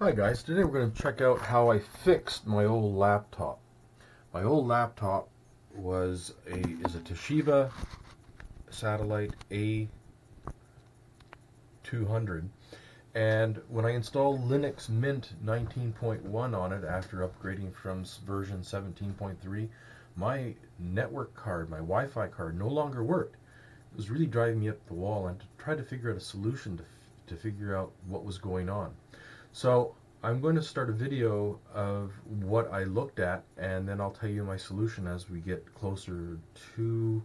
Hi guys, today we're going to check out how I fixed my old laptop. My old laptop is a Toshiba Satellite A200, and when I installed Linux Mint 19.1 on it after upgrading from version 17.3, my network card, my Wi-Fi card, no longer worked. It was really driving me up the wall, and to try to figure out a solution to figure out what was going on. So I'm going to start a video of what I looked at, and then I'll tell you my solution as we get closer to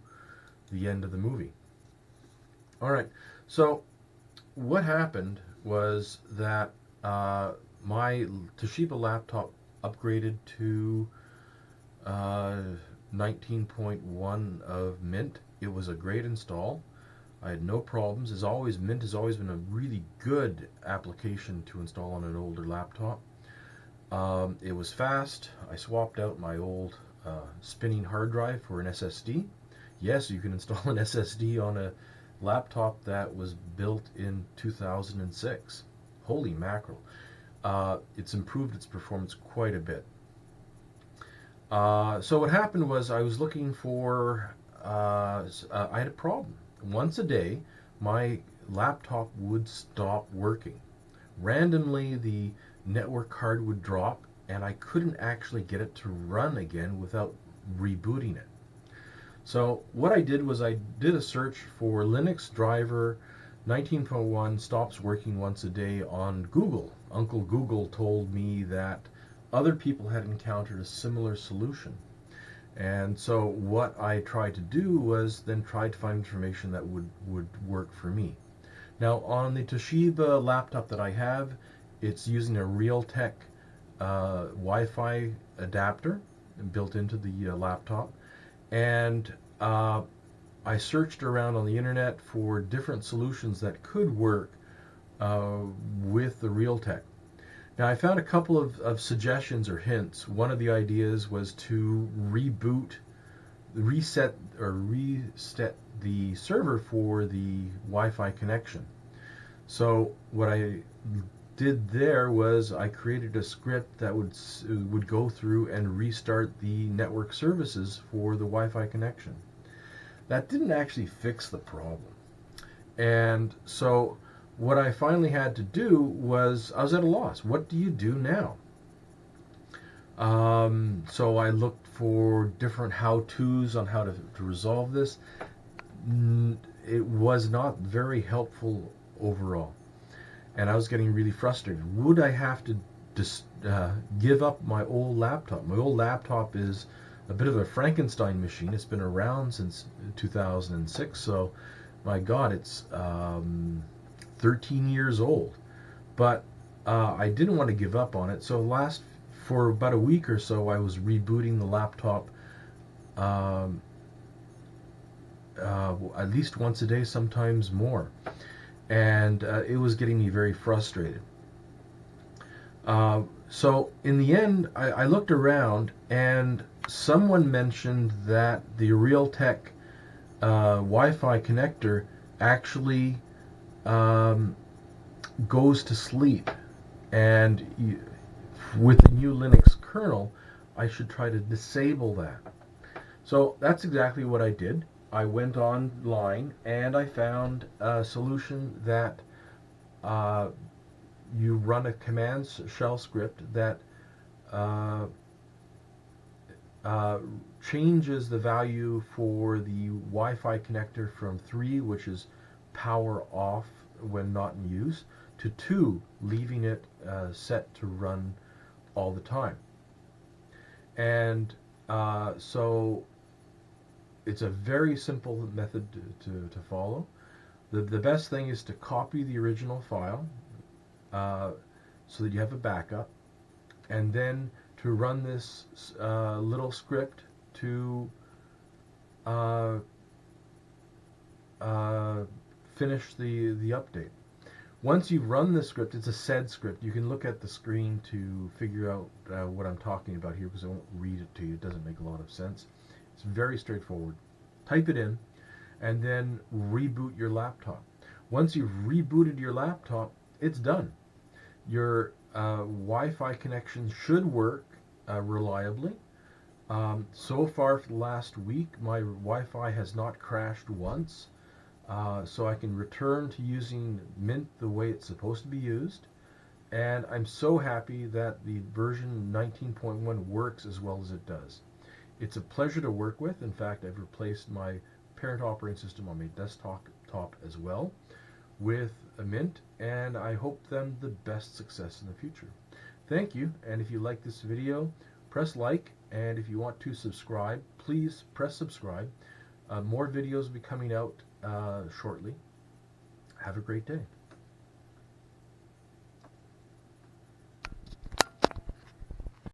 the end of the movie. All right, so what happened was that my Toshiba laptop upgraded to uh, 19.1 of Mint. It was a great install. I had no problems. As always, Mint has always been a really good application to install on an older laptop. It was fast. I swapped out my old spinning hard drive for an SSD. Yes, you can install an SSD on a laptop that was built in 2006. Holy mackerel. It's improved its performance quite a bit. So what happened was I was looking for, I had a problem. Once a day, my laptop would stop working. Randomly, the network card would drop, and I couldn't actually get it to run again without rebooting it. So what I did was I did a search for Linux driver 19.1 stops working once a day on Google. Uncle Google told me that other people had encountered a similar solution. And so what I tried to do was then try to find information that would work for me. Now on the Toshiba laptop that I have, it's using a realtek Wi-Fi adapter built into the laptop. And I searched around on the internet for different solutions that could work uh, with the realtek. Now, I found a couple of suggestions or hints. One of the ideas was to reset the server for the Wi-Fi connection. So what I did there was I created a script that would go through and restart the network services for the Wi-Fi connection. That didn't actually fix the problem. And so what I finally had to do was I was at a loss. What do you do now? So I looked for different how-tos on how to resolve this. It was not very helpful overall, and I was getting really frustrated. Would I have to just give up my old laptop? My old laptop is a bit of a Frankenstein machine. It's been around since 2006, so my God, it's 13 years old. But I didn't want to give up on it, so for about a week or so, I was rebooting the laptop um, at least once a day, sometimes more, and it was getting me very frustrated. So in the end, I looked around, and someone mentioned that the Realtek Wi-Fi connector actually um, goes to sleep, and with the new Linux kernel, I should try to disable that. So that's exactly what I did. I went online and I found a solution that uh, you run a command shell script that uh, uh, changes the value for the Wi-Fi connector from 3, which is power off when not in use, to 2, leaving it set to run all the time. And so it's a very simple method to follow. The best thing is to copy the original file uh, so that you have a backup, and then to run this little script to uh, uh, finish the update. Once you've run the script, it's a sed script. You can look at the screen to figure out what I'm talking about here, because I won't read it to you. It doesn't make a lot of sense. It's very straightforward. Type it in and then reboot your laptop. Once you've rebooted your laptop, it's done. Your Wi-Fi connection should work reliably. So far for the last week, my Wi-Fi has not crashed once, so I can return to using Mint the way it's supposed to be used. And I'm so happy that the version 19.1 works as well as it does. It's a pleasure to work with. In fact, I've replaced my parent operating system on my desktop as well with a Mint, and I hope them the best success in the future. Thank you, and if you like this video, press like, and if you want to subscribe, please press subscribe. More videos will be coming out shortly. Have a great day.